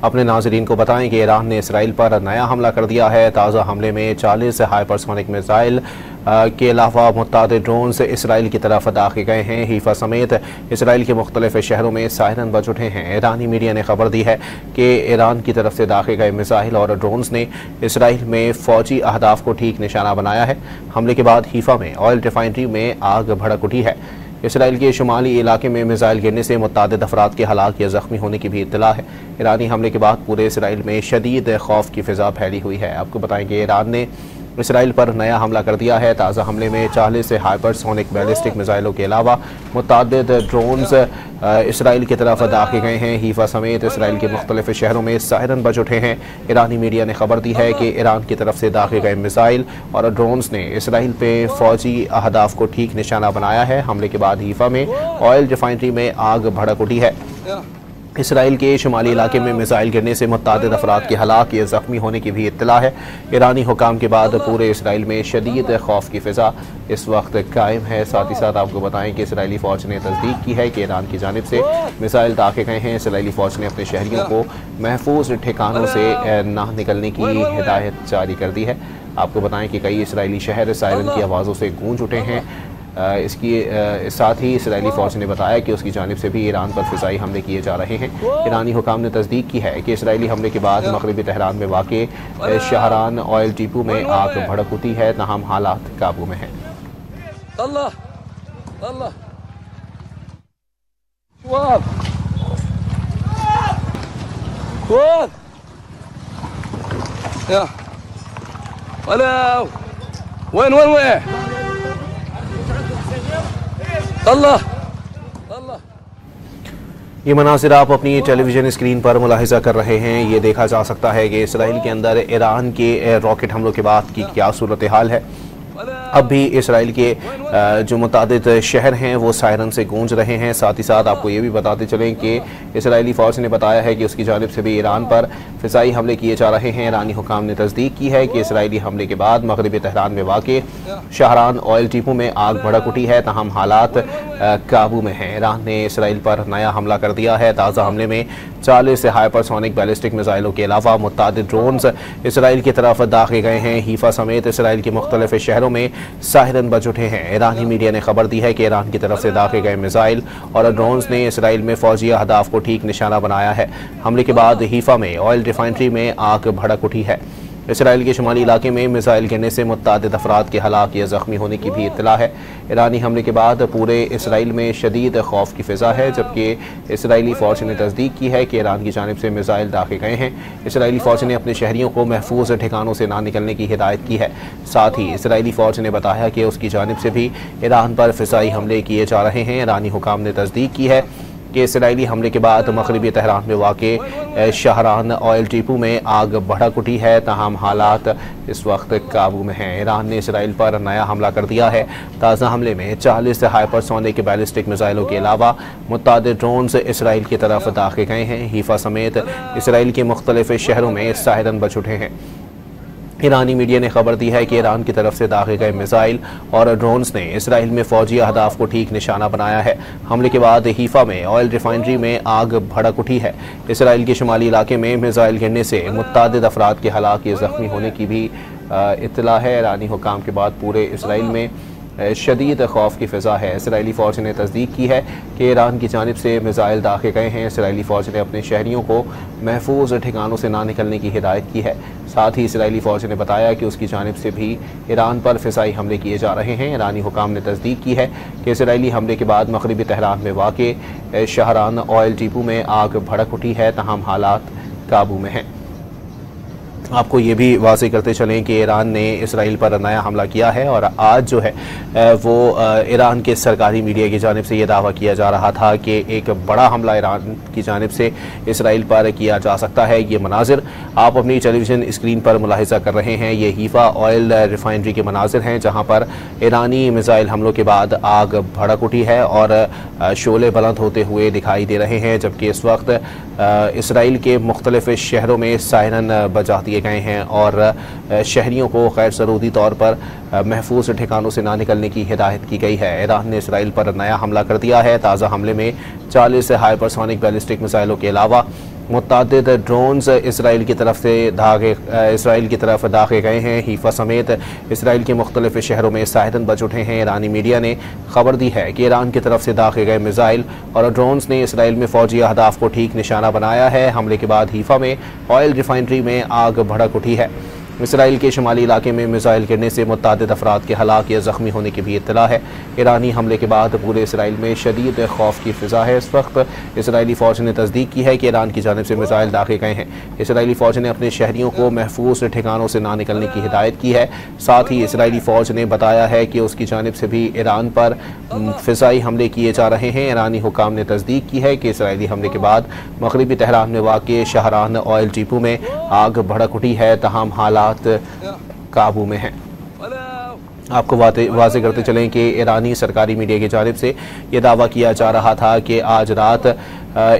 अपने नाजरीन को बताएं कि ईरान ने इसराइल पर नया हमला कर दिया है। ताज़ा हमले में 40 हाइपरसोनिक मिसाइल के अलावा मुतअद्दिद ड्रोन से इसराइल की तरफ दागे गए हैं। हीफा समेत इसराइल के मुख्तलिफ शहरों में सायरन बज उठे हैं। ईरानी मीडिया ने खबर दी है कि ईरान की तरफ से दागे गए मिसाइल और ड्रोन्स ने इसराइल में फौजी अहदाफ को ठीक निशाना बनाया है। हमले के बाद हीफा में ऑयल रिफाइनरी में आग भड़क उठी है। इसराइल के शुमाली इलाके में मिसाइल गिरने से मुतअद्दिद अफराद के हलाक या जख्मी होने की भी इत्तला है। ईरानी हमले के बाद पूरे इसराइल में शदीद खौफ की फिजा फैली हुई है। आपको बताएं कि ईरान ने इसराइल पर नया हमला कर दिया है। ताज़ा हमले में 40 से हाइपरसोनिक बैलिस्टिक मिसाइलों के अलावा मुतअद्दिद ड्रोन्स इसराइल की तरफ दागे गए हैं। हीफा समेत इसराइल के मुख्तलिफ शहरों में सायरन बज उठे हैं। ईरानी मीडिया ने खबर दी है कि ईरान की तरफ से दागे गए मिसाइल और ड्रोन्स ने इसराइल पे फौजी अहदाफ को ठीक निशाना बनाया है। हमले के बाद हीफा में ऑयल रिफाइनरी में आग भड़क उठी है। इसराइल के शुमाली इलाके में मिसाइल गिरने से मुतअद्दिद अफराद के हलाक या जख्मी होने की भी इत्तला है। ईरानी हुकाम के बाद पूरे इसराइल में शदीद खौफ की फिजा इस वक्त कायम है। साथ ही साथ आपको बताएं कि इसराइली फ़ौज ने तस्दीक की है कि ईरान की जानिब से मिसाइल दागे गए हैं। इसराइली फ़ौज ने अपने शहरियों को महफूज ठिकानों से ना निकलने की हिदायत जारी कर दी है। आपको बताएं कि कई इसराइली शहर सायरन की आवाज़ों से गूंज उठे हैं। इसकी साथ ही इसराइली फ़ौज ने बताया कि उसकी जानिब से भी ईरान पर फ़िज़ाई हमले किए जा रहे हैं। ईरानी हुकाम ने तस्दीक की है कि इसराइली हमले के बाद मगरबी तेहरान में वाक़े शहरान ऑयल डिपो में आग भड़क उठी है, तमाम हालात काबू में हैं। ये मनासिर आप अपनी टेलीविज़न स्क्रीन पर मुलाहिज़ा कर रहे हैं। ये देखा जा सकता है कि इसराइल के अंदर ईरान के रॉकेट हमलों के बाद की क्या सूरत हाल है। अब भी इसराइल के जो मुतअद्दिद शहर हैं वो सायरन से गूंज रहे हैं। साथ ही साथ आपको ये भी बताते चलें कि इसराइली फ़ौज ने बताया है कि उसकी जानिब से भी ईरान पर फ़िज़ाई हमले किए जा रहे हैं। ईरानी हुकाम ने तस्दीक की है कि इसराइली हमले के बाद मगरबी तेहरान में वाक़े शहरान ऑयल डिपो में आग भड़क उठी है, तमाम हालात काबू में हैं। ईरान ने इसराइल पर नया हमला कर दिया है। ताज़ा हमले में 40 से हाइपरसोनिक बैलिस्टिक मिसाइलों के अलावा मुतअद्दिद ड्रोन्स इसराइल की तरफ दागे गए हैं। हीफा समेत इसराइल के मुख्तलिफ शहरों में सायरन बज उठे हैं। ईरानी मीडिया ने खबर दी है कि ईरान की तरफ से दागे गए मिसाइल और ड्रोन्स ने इसराइल में फौजी अहदाफ को ठीक निशाना बनाया है। हमले के बाद हीफा में ऑयल रिफाइनरी में आग भड़क उठी है। इसराइल के शुमाली इलाके में मिसाइल गिरने से मुतअद्दिद अफराद के हलाक या जख्मी होने की भी इत्तला है। ईरानी हमले के बाद पूरे इसराइल में शदीद खौफ की फिजा है, जबकि इसराइली फ़ौज ने तस्दीक की है कि ईरान की जानिब से मिसाइल दागे गए हैं। इसराइली फ़ौज ने अपने शहरियों को महफूज ठिकानों से ना निकलने की हिदायत की है। साथ ही इसराइली फ़ौज ने बताया कि उसकी जानिब से भी ईरान पर फ़िज़ाई हमले किए जा रहे हैं। ईरानी हुकाम ने तस्दीक की है कि इसराइली हमले के बाद मगरबी तेहरान में वाक़े शहरान ऑयल डिपो में आग भड़क उठी है, तमाम हालात इस वक्त काबू में हैं। ईरान ने इसराइल पर नया हमला कर दिया है। ताज़ा हमले में 40 हाइपरसोनिक बैलिस्टिक मिसाइलों के अलावा मुतअद्दिद ड्रोन्स इसराइल की तरफ दागे गए हैं। हीफा समेत इसराइल के मुख्तलिफ शहरों में सायरन बज उठे हैं। ईरानी मीडिया ने खबर दी है कि ईरान की तरफ से दागे गए मिसाइल और ड्रोन्स ने इसराइल में फौजी अहदाफ को ठीक निशाना बनाया है। हमले के बाद हीफा में ऑयल रिफाइनरी में आग भड़क उठी है। इसराइल के शुमाली इलाके में मिसाइल गिरने से मुतअद्दिद अफराद के हलाक या जख्मी होने की भी इत्तला है। ईरानी हुकाम के बाद पूरे इसराइल में शदीद खौफ की फिजा है। इसराइली फ़ौज ने तस्दीक की है कि ईरान की जानिब से मिसाइल दागे गए हैं। इसराइली फ़ौज ने अपने शहरियों को महफूज ठिकानों से ना निकलने की हिदायत की है। साथ ही इसराइली फ़ौज ने बताया कि उसकी जानिब से भी ईरान पर फ़िज़ाई हमले किए जा रहे हैं। ईरानी हुकाम ने तस्दीक की है कि इसराइली हमले के बाद मगरबी तेहरान में वाक़े शहरान ऑयल डिपो में आग भड़क उठी है, तमाम हालात काबू में हैं। आपको ये भी वाज़ेह करते चलें कि ईरान ने इसराइल पर नया हमला किया है और आज जो है वो ईरान के सरकारी मीडिया की जानिब से ये दावा किया जा रहा था कि एक बड़ा हमला ईरान की जानिब से इसराइल पर किया जा सकता है। ये मनाजिर आप अपनी टेलीविज़न स्क्रीन पर मुलाहिज़ा कर रहे हैं। ये हीफा ऑयल रिफाइनरी के मनाजिर हैं, जहाँ पर ईरानी मिसाइल हमलों के बाद आग भड़क उठी है और शोले बुलंद होते हुए दिखाई दे रहे हैं, जबकि इस वक्त इसराइल के मुख्तलिफ शहरों में सायरन बजा दिए गए हैं और शहरियों को गैर ज़रूरी तौर पर महफूज ठिकानों से ना निकलने की हिदायत की गई है। ईरान ने इसराइल पर नया हमला कर दिया है। ताज़ा हमले में 40 हाइपरसोनिक बैलिस्टिक मिसाइलों के अलावा मुतअद्दिद ड्रोन्स इसराइल की तरफ दागे गए हैं। हीफा समेत इसराइल के मुख्तलिफ शहरों में सायरन बज उठे हैं। ईरानी मीडिया ने खबर दी है कि ईरान की तरफ से दागे गए मिसाइल और ड्रोन्स ने इसराइल में फौजी अहदाफ को ठीक निशाना बनाया है। हमले के बाद हीफा में ऑयल रिफाइनरी में आग भड़क उठी है। इसराइल के शुमाली इलाके में मिसाइल गिरने से मुतअद्दिद अफराद के हलाक या ज़ख्मी होने की भी इत्तला है। ईरानी हमले के बाद पूरे इसराइल में शदीद खौफ की फ़िज़ा है। इस वक्त इसराइली फ़ौज ने तस्दीक की है कि ईरान की जानिब से मिसाइल दागे गए हैं। इसराइली फ़ौज ने अपने शहरियों को महफूज ठिकानों से ना निकलने की हिदायत की है। साथ ही इसराइली फ़ौज ने बताया है कि उसकी जानिब से भी ईरान पर फ़िज़ाई हमले किए जा रहे हैं। ईरानी हुकाम ने तस्दीक की है कि इसराइली हमले के बाद मगरबी तेहरान में वाक़ शहरान ऑयल डिपो में आग भड़क उठी है, तहम हालात काबू में हैं। आपको वाज़े करते चलें कि ईरानी सरकारी मीडिया की जानिब से यह दावा किया जा रहा था कि आज रात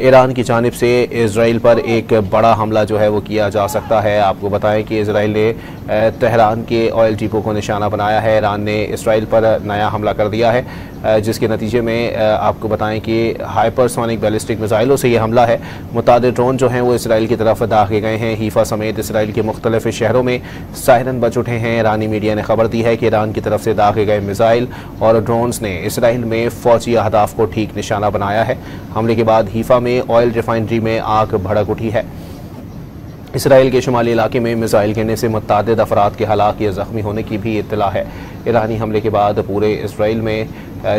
ईरान की जानिब से इसराइल पर एक बड़ा हमला जो है वो किया जा सकता है। आपको बताएं कि इसराइल ने तेहरान के ऑयल डिपो को निशाना बनाया है। ईरान ने इसराइल पर नया हमला कर दिया है, जिसके नतीजे में आपको बताएं कि हाइपरसोनिक बैलिस्टिक मिसाइलों से ये हमला है। मुतअद्दिद ड्रोन जो हैं वो इसराइल की तरफ दागे गए हैं। हीफा समेत इसराइल के मुख्तलिफ शहरों में सायरन बज उठे हैं। ईरानी मीडिया ने खबर दी है कि ईरान की तरफ से दागे गए मिसाइल और ड्रोन्स ने इसराइल में फौजी अहदाफ को ठीक निशाना बनाया है। हमले के बाद हीफा में ऑयल रिफाइनरी में आग भड़क उठी है। इसराइल के शुमाली इलाके में मिसाइल गिरने से मुतअद्दिद अफराद के हलाक या ज़ख्मी होने की भी इत्तला है। ईरानी हमले के बाद पूरे इसराइल में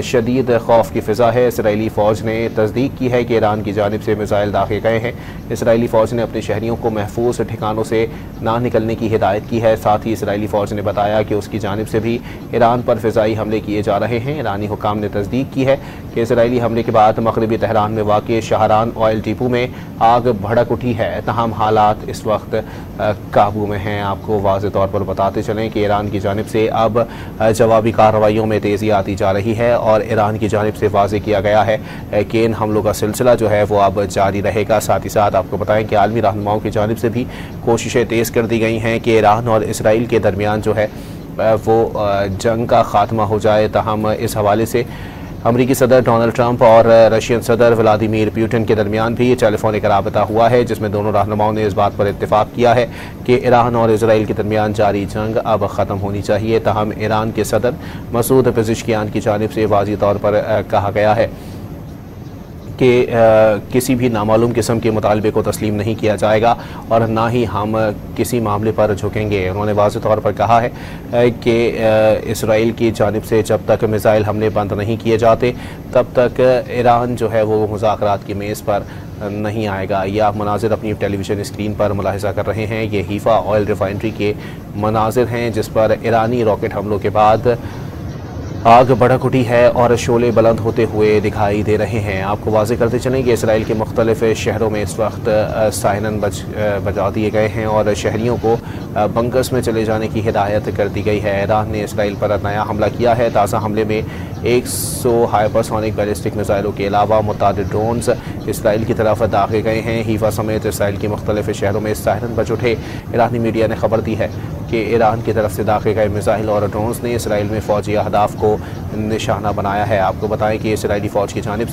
शदीद खौफ की फ़िज़ा है। इसराइली फ़ौज ने तस्दीक की है कि ईरान की जानिब से मिसाइल दागे गए हैं। इसराइली फ़ौज ने अपने शहरियों को महफूज ठिकानों से ना निकलने की हिदायत की है। साथ ही इसराइली फ़ौज ने बताया कि उसकी जानिब से भी ईरान पर फ़िज़ाई हमले किए जा रहे हैं। ईरानी हुकाम ने तस्दीक की है कि इसराइली हमले के बाद मगरबी तेहरान में वाक़ शहरान ऑयल डिपो में आग भड़क उठी है, तहम हालात इस वक्त काबू में हैं। आपको वाज़े तौर पर बताते चलें कि ईरान की जानिब से अब जवाबी कार्रवाइयों में तेज़ी आती जा रही है और ईरान की जानिब से वाज़े किया गया है कि इन हमलों का सिलसिला जो है वो अब जारी रहेगा। साथ ही साथ आपको बताएं कि आलमी रहनुमाओं की जानिब से भी कोशिशें तेज़ कर दी गई हैं कि ईरान और इसराइल के दरमियान जो है वो जंग का ख़ात्मा हो जाए। तहम इस हवाले से अमरीकी सदर डोनाल्ड ट्रंप और रशियन सदर व्लादिमीर पुतिन के दरमियान भी टेलीफोनिक राबता हुआ है, जिसमें दोनों रहनुमाओं ने इस बात पर इत्तेफाक किया है कि ईरान और इसराइल के दरमियान जारी जंग अब ख़त्म होनी चाहिए। तहम ईरान के सदर मसूद पेज़ेश्कियान की जानिब से वाज़ी तौर पर कहा गया है कि किसी भी नामालूम किस्म के मुतालबे को तस्लीम नहीं किया जाएगा और ना ही हम किसी मामले पर झुकेंगे। उन्होंने वाज़े तौर पर कहा है कि इसराइल की जानिब से जब तक मिसाइल हमले बंद नहीं किए जाते तब तक ईरान जो है वो मुज़ाकरात की मेज़ पर नहीं आएगा। ये आप मनाजिर अपनी टेलीविज़न स्क्रीन पर मुलाहिज़ा कर रहे हैं। ये हीफा ऑयल रिफाइनरी के मनाजिर हैं, जिस पर ईरानी रॉकेट हमलों के बाद आग भड़क उठी है और शोले बुलंद होते हुए दिखाई दे रहे हैं। आपको वाज़े करते चलें कि इसराइल के मुख्तलिफ शहरों में इस वक्त सायरन बजा दिए गए हैं और शहरियों को बंकर्स में चले जाने की हिदायत कर दी गई है। ईरान ने इसराइल पर नया हमला किया है। ताज़ा हमले में 100 हाइपरसोनिक बैलिस्टिक मिसाइलों के अलावा मुतअद्दिद ड्रोन्स इसराइल की तरफ दागे गए हैं। हीफा समेत इसराइल के मुख्तलिफ शहरों में सायरन बज उठे। ईरानी मीडिया ने खबर दी है कि ईरान की तरफ से दागे गए मिसाइल और ड्रोन्स ने इसराइल में फौजी अहदाफ को निशाना बनाया है। आपको बताएं कि इसराइली फ़ौज की जानिब